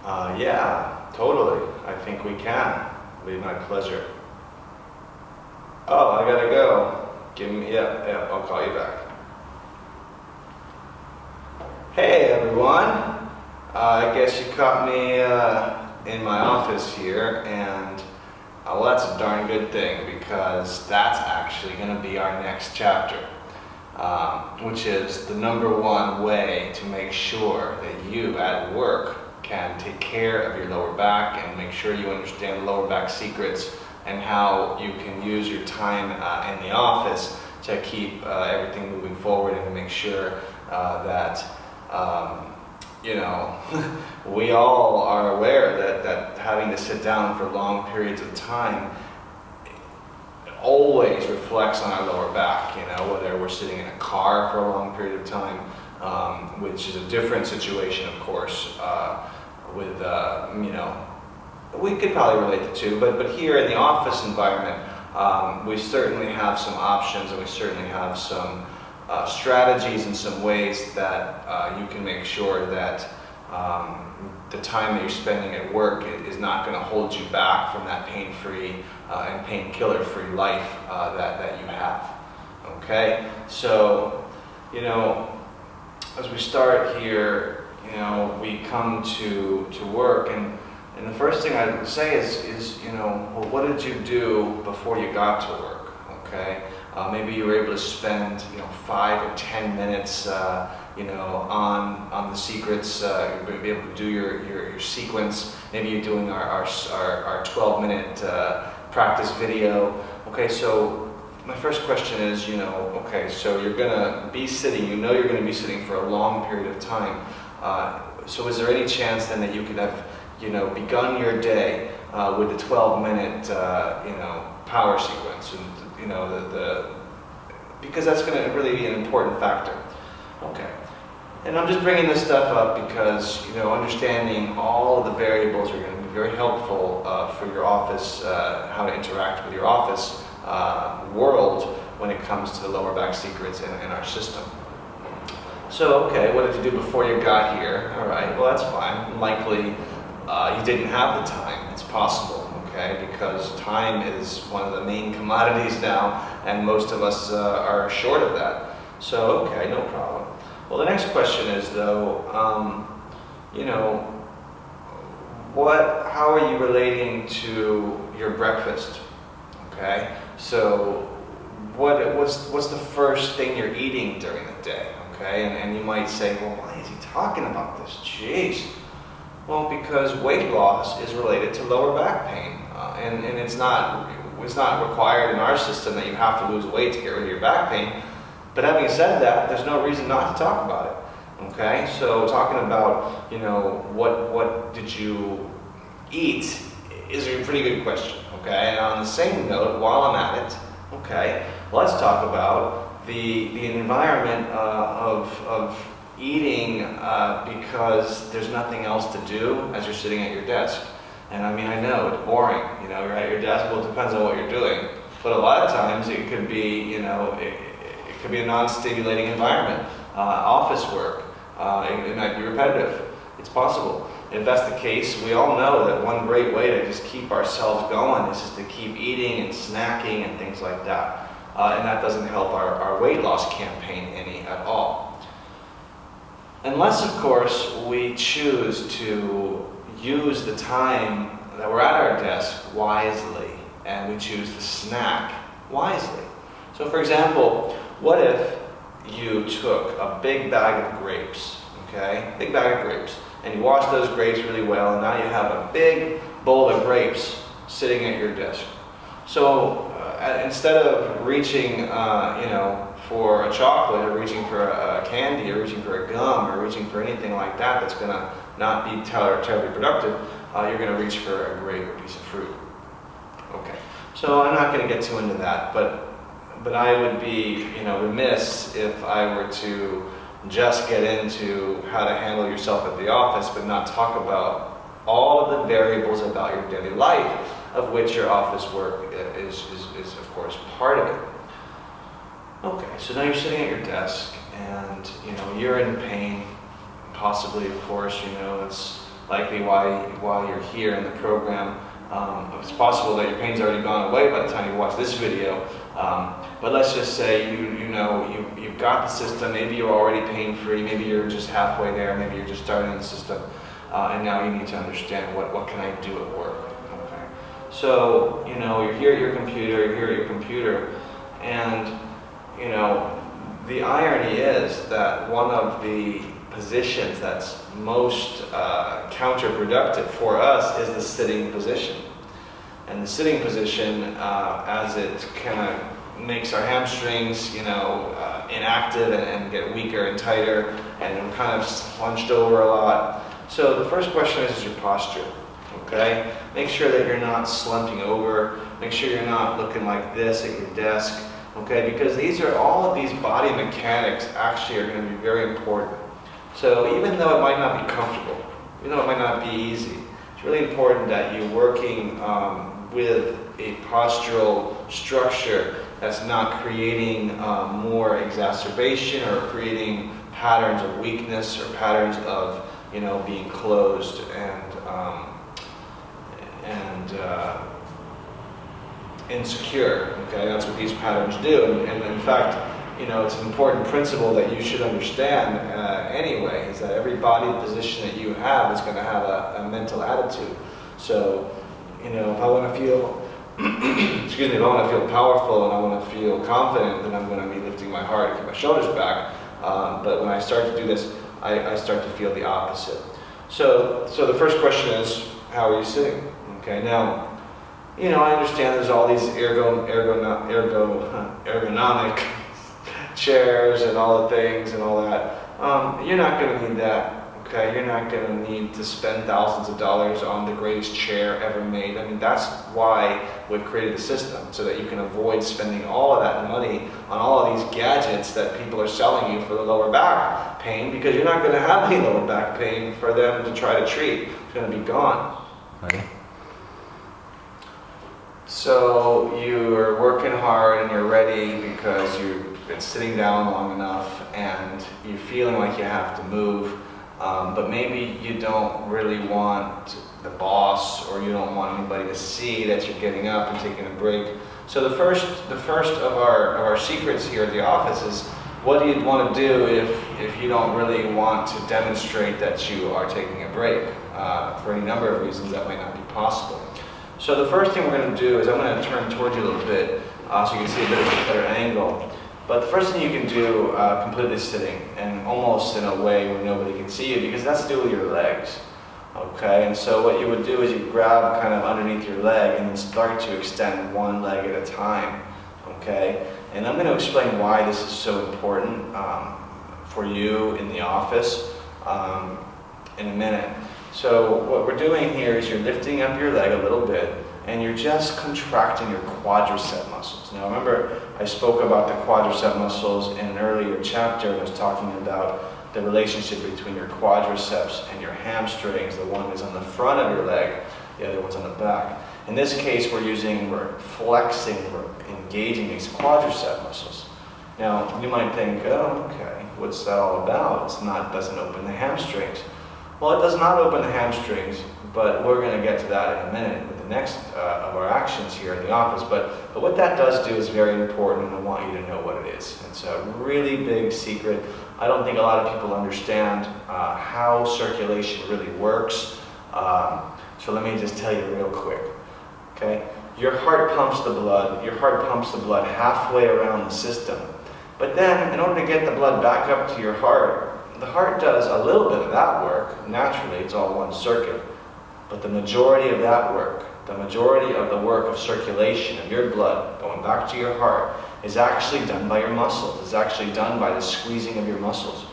Yeah, totally. I think we can. It'll be my pleasure. Oh, I gotta go. Yeah, I'll call you back. Hey everyone. I guess you caught me in my office here, and well, that's a darn good thing because that's actually going to be our next chapter, which is the #1 way to make sure that you at work can take care of your lower back and make sure you understand lower back secrets and how you can use your time in the office to keep everything moving forward and to make sure that we all are aware that having to sit down for long periods of time always reflects on our lower back, whether we're sitting in a car for a long period of time, which is a different situation, of course, with, we could probably relate the two, but here in the office environment, we certainly have some options and we certainly have some strategies and some ways that you can make sure that the time that you're spending at work is not going to hold you back from that pain-free and painkiller-free life that you have. Okay, so as we start here, we come to work, and the first thing I would say is well, what did you do before you got to work? Okay. Maybe you were able to spend 5 or 10 minutes on the secrets. You're going to be able to do your sequence. Maybe you're doing our 12-minute practice video. Okay, so my first question is, okay, so you're going to be sitting. You're going to be sitting for a long period of time. So is there any chance then that you could have begun your day with the 12-minute power sequence, and because that's going to really be an important factor. Okay, and I'm just bringing this stuff up because understanding all of the variables are going to be very helpful for your office, how to interact with your office world when it comes to the lower back secrets in our system. So, okay, what did you do before you got here? All right, well that's fine. Likely you didn't have the time. It's possible. Okay, because time is one of the main commodities now, and most of us are short of that. So, okay, no problem. Well, the next question is, though, how are you relating to your breakfast? Okay, so what's the first thing you're eating during the day? Okay, and you might say, well, why is he talking about this? Jeez. Well, because weight loss is related to lower back pain. And it's not required in our system that you have to lose weight to get rid of your back pain. But having said that, there's no reason not to talk about it. Okay, so talking about what did you eat is a pretty good question. Okay, and on the same note, while I'm at it, okay, let's talk about the environment of eating because there's nothing else to do as you're sitting at your desk. And I mean, I know it's boring, you're at your desk. Well, it depends on what you're doing. But a lot of times it could be, it could be a non-stimulating environment. Office work, it might be repetitive. It's possible. If that's the case, we all know that one great way to just keep ourselves going is just to keep eating and snacking and things like that. And that doesn't help our weight loss campaign any at all. Unless, of course, we choose to use the time that we're at our desk wisely, and we choose to snack wisely. So for example, what if you took a big bag of grapes, okay? Big bag of grapes, and you wash those grapes really well, and now you have a big bowl of grapes sitting at your desk. So instead of reaching, for a chocolate, or reaching for a candy, or reaching for a gum, or reaching for anything like that that's going to not be terribly productive, you're going to reach for a grape or piece of fruit. Okay, so I'm not going to get too into that, but I would be remiss if I were to just get into how to handle yourself at the office, but not talk about all of the variables about your daily life, of which your office work is of course part of it. Okay, so now you're sitting at your desk, and you're in pain, possibly, of course. likely why you're here in the program. It's possible that your pain's already gone away by the time you watch this video. But let's just say you've got the system. Maybe you're already pain-free. Maybe you're just halfway there. Maybe you're just starting the system, and now you need to understand what can I do at work. Okay. So you're here at your computer, and the irony is that one of the positions that's most counterproductive for us is the sitting position. And the sitting position, as it kind of makes our hamstrings, inactive and get weaker and tighter, and we're kind of hunched over a lot. So the first question is your posture, okay? Make sure that you're not slumping over. Make sure you're not looking like this at your desk, okay? Because all of these body mechanics actually are going to be very important. So even though it might not be comfortable, even though it might not be easy, it's really important that you're working with a postural structure that's not creating more exacerbation or creating patterns of weakness or patterns of being closed and insecure. Okay, that's what these patterns do, and in fact, it's an important principle that you should understand anyway, is that every body position that you have is going to have a mental attitude. So, if I want to feel, excuse me, if I want to feel powerful and I want to feel confident, then I'm going to be lifting my heart and keep my shoulders back. But when I start to do this, I start to feel the opposite. So the first question is, how are you sitting? Okay, now, I understand there's all these ergonomic chairs and all the things and all that. You're not going to need that. Okay, you're not going to need to spend thousands of dollars on the greatest chair ever made. I mean, that's why we've created the system, so that you can avoid spending all of that money on all of these gadgets that people are selling you for the lower back pain, because you're not going to have any lower back pain for them to try to treat. It's going to be gone. Okay. So you're working hard and you're ready because you've been sitting down long enough and you're feeling like you have to move. But maybe you don't really want the boss, or you don't want anybody to see that you're getting up and taking a break. So the first of our secrets here at the office is, what do you want to do if you don't really want to demonstrate that you are taking a break? For any number of reasons that might not be possible. So the first thing we're going to do is I'm going to turn towards you a little bit so you can see a bit of a better angle. But the first thing you can do, completely sitting, and almost in a way where nobody can see you, because that's to do with your legs. Okay, and so what you would do is you grab kind of underneath your leg and then start to extend one leg at a time. Okay, and I'm going to explain why this is so important for you in the office in a minute. So what we're doing here is you're lifting up your leg a little bit, and you're just contracting your quadricep muscles. Now remember, I spoke about the quadricep muscles in an earlier chapter, and I was talking about the relationship between your quadriceps and your hamstrings. The one is on the front of your leg, the other one's on the back. In this case, we're flexing, we're engaging these quadricep muscles. Now, you might think, oh, okay, what's that all about? Doesn't open the hamstrings. Well, it does not open the hamstrings, but we're going to get to that in a minute with the next of our actions here in the office. But what that does do is very important, and I want you to know what it is. It's a really big secret. I don't think a lot of people understand how circulation really works. So let me just tell you real quick. Okay, your heart pumps the blood. Your heart pumps the blood halfway around the system. But then, in order to get the blood back up to your heart, the heart does a little bit of that work. Naturally, it's all one circuit. But the majority of that work, the majority of the work of circulation of your blood going back to your heart, is actually done by your muscles. It's actually done by the squeezing of your muscles.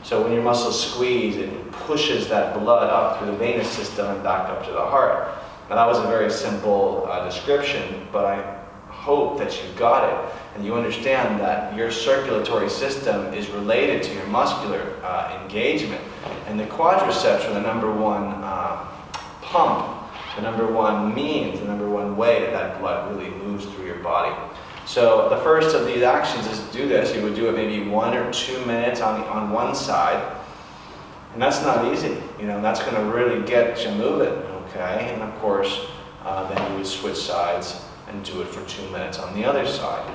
So when your muscles squeeze, it pushes that blood up through the venous system and back up to the heart. Now that was a very simple description, but I hope that you got it and you understand that your circulatory system is related to your muscular engagement. And the quadriceps are the number one pump, the number one means, the number one way that blood really moves through your body. So the first of these actions is to do this. You would do it maybe 1 or 2 minutes on one side, And that's not easy, that's going to really get you moving, okay? And of course, then you would switch sides and do it for 2 minutes on the other side,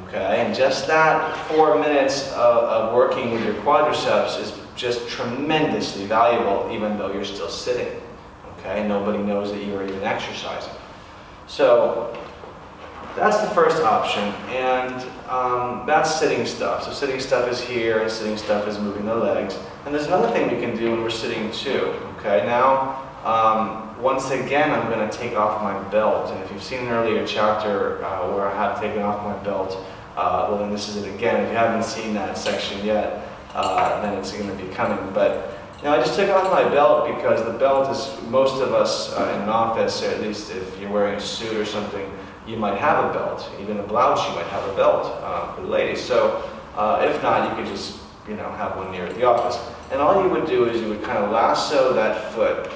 okay? And just that 4 minutes of working with your quadriceps is just tremendously valuable, even though you're still sitting, okay? Nobody knows that you're even exercising. So that's the first option, and that's sitting stuff. So sitting stuff is here, and sitting stuff is moving the legs. And there's another thing we can do when we're sitting too, okay? Now, once again, I'm going to take off my belt. And if you've seen an earlier chapter where I have taken off my belt, well then this is it again. If you haven't seen that section yet, then it's going to be coming. But I just took off my belt because the belt is, most of us in an office, or at least if you're wearing a suit or something, you might have a belt. Even a blouse, you might have a belt for the ladies. So if not, you could just have one near the office. And all you would do is you would kind of lasso that foot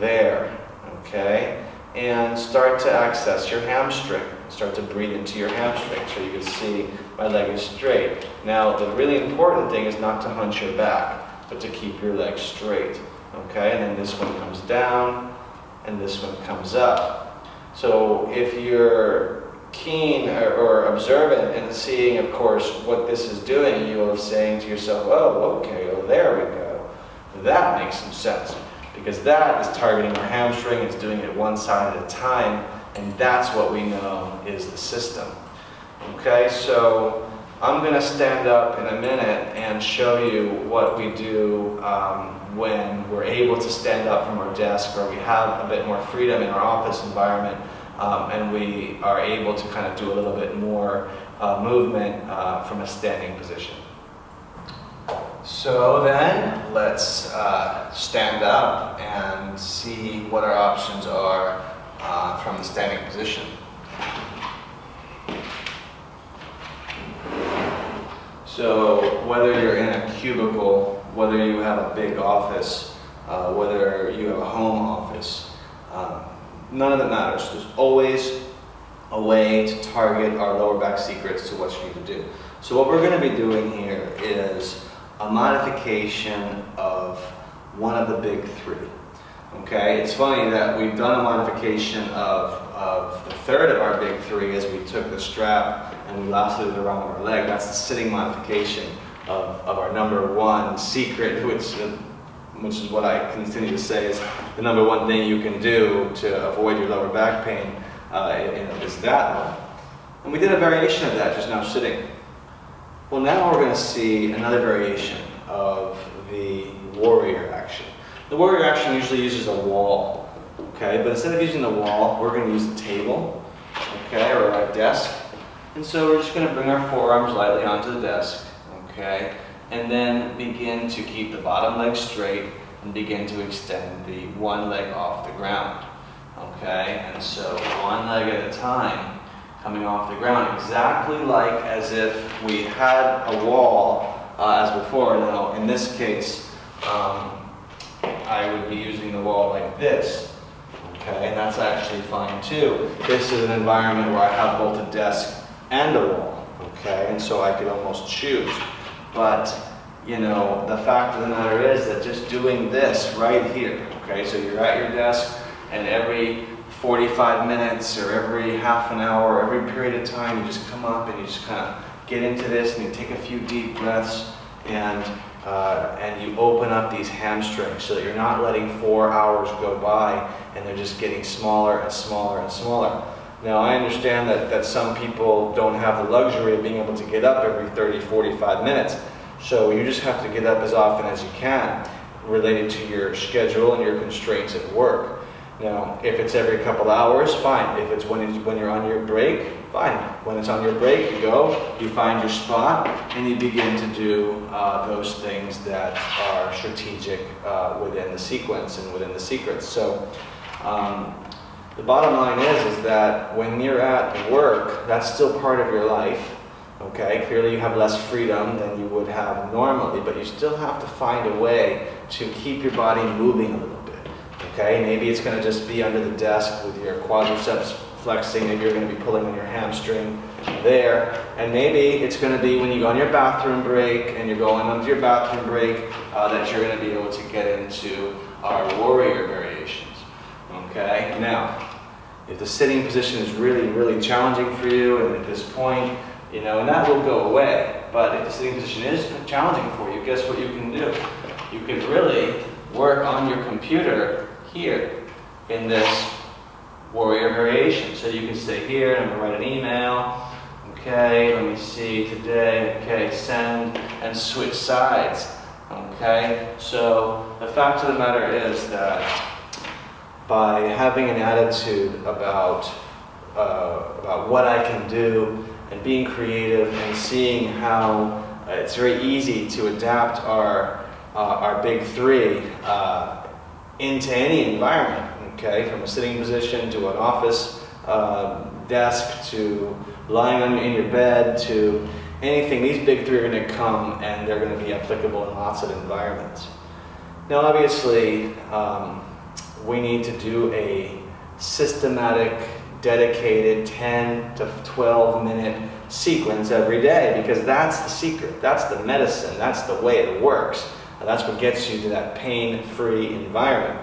there, okay? And start to access your hamstring. Start to breathe into your hamstring so you can see my leg is straight. Now, the really important thing is not to hunch your back, but to keep your leg straight, okay? And then this one comes down, and this one comes up. So if you're keen or observant and seeing, of course, what this is doing, you are saying to yourself, oh, okay, well, there we go. That makes some sense, because that is targeting our hamstring. It's doing it one side at a time, and that's what we know is the system. Okay, so I'm going to stand up in a minute and show you what we do when we're able to stand up from our desk, or we have a bit more freedom in our office environment, and we are able to kind of do a little bit more movement from a standing position. So then, let's stand up and see what our options are from the standing position. So whether you're in a cubicle, whether you have a big office, whether you have a home office, none of that matters. There's always a way to target our lower back secrets to what you need to do. So what we're going to be doing here is a modification of one of the big three. Okay, it's funny that we've done a modification of the third of our big three, as we took the strap and we lassoed it around our leg. That's the sitting modification of our number one secret, which is what I continue to say is the number one thing you can do to avoid your lower back pain, is that one. And we did a variation of that just now sitting. Well, now we're going to see another variation of the warrior action. The warrior action usually uses a wall, okay? But instead of using the wall, we're going to use a table, okay, or a desk. And so we're just going to bring our forearms lightly onto the desk, okay? And then begin to keep the bottom leg straight and begin to extend the one leg off the ground, okay? And so one leg at a time, coming off the ground, exactly like as if we had a wall as before. Now, in this case, I would be using the wall like this, okay? And that's actually fine too. This is an environment where I have both a desk and a wall, okay? And so I could almost choose. But, the fact of the matter is that just doing this right here, okay? So you're at your desk, and every 45 minutes or every half an hour, every period of time, you just come up and you just kind of get into this, and you take a few deep breaths, and you open up these hamstrings so that you're not letting 4 hours go by and they're just getting smaller and smaller and smaller. Now, I understand that some people don't have the luxury of being able to get up every 30, 45 minutes. So you just have to get up as often as you can, related to your schedule and your constraints at work. Now, if it's every couple hours, fine. If it's when you're on your break, fine. When it's on your break, you go, you find your spot, and you begin to do those things that are strategic within the sequence and within the secrets. So the bottom line is that when you're at work, that's still part of your life. Okay, clearly you have less freedom than you would have normally, but you still have to find a way to keep your body moving a little bit. Okay, maybe it's going to just be under the desk with your quadriceps flexing. Maybe you're going to be pulling on your hamstring. there. And maybe it's going to be when you go on your bathroom break and you're going onto your bathroom break that you're going to be able to get into our warrior variations. Okay, now if the sitting position is really, really challenging for you, and at this point, you know, and that will go away, but if the sitting position is challenging for you, guess what you can do? You can really work on your computer here in this warrior variation. So you can say here, I'm going to write an email. Okay, let me see today. Okay, send and switch sides. Okay, so the fact of the matter is that by having an attitude about what I can do and being creative and seeing how it's very easy to adapt our big three into any environment. Okay, from a sitting position to an office desk to lying in your bed to anything. These big three are going to come and they're going to be applicable in lots of environments. Now obviously we need to do a systematic, dedicated 10 to 12 minute sequence every day, because that's the secret, that's the medicine, that's the way it works. That's what gets you to that pain-free environment.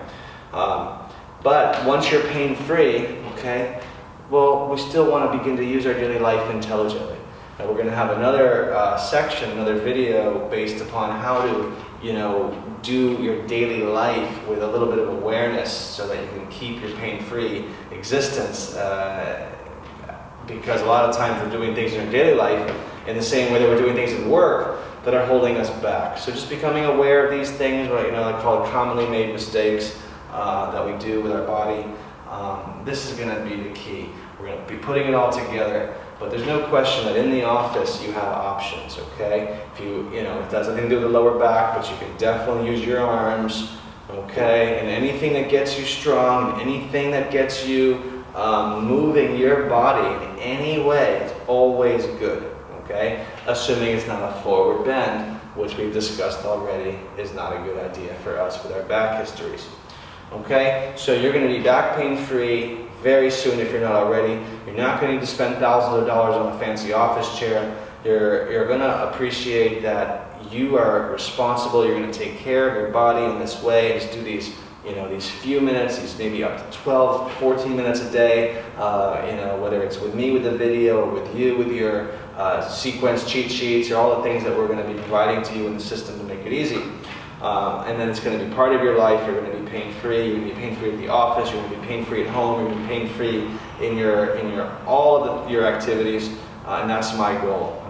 But once you're pain-free, okay, well, we still want to begin to use our daily life intelligently. And we're going to have another section, another video based upon how to, you know, do your daily life with a little bit of awareness so that you can keep your pain-free existence. Because a lot of times we're doing things in our daily life in the same way that we're doing things at work that are holding us back. So just becoming aware of these things, what I call commonly made mistakes that we do with our body. This is going to be the key. We're going to be putting it all together, but there's no question that in the office you have options, okay? If it has nothing to do with the lower back, but you can definitely use your arms, okay? And anything that gets you strong, and anything that gets you moving your body in any way is always good, okay? Assuming it's not a forward bend, which we've discussed already is not a good idea for us with our back histories. Okay, so you're going to be back pain-free very soon if you're not already. You're not going to need to spend thousands of dollars on a fancy office chair. You're going to appreciate that you are responsible. You're going to take care of your body in this way. Just do these, these few minutes, these maybe up to 12, 14 minutes a day. Whether it's with me with the video or with you with your sequence cheat sheets or all the things that we're going to be providing to you in the system to make it easy. And then it's going to be part of your life. You're going to be pain-free. You're going to be pain-free at the office. You're going to be pain-free at home. You're going to be pain-free in all of your activities. And that's my goal.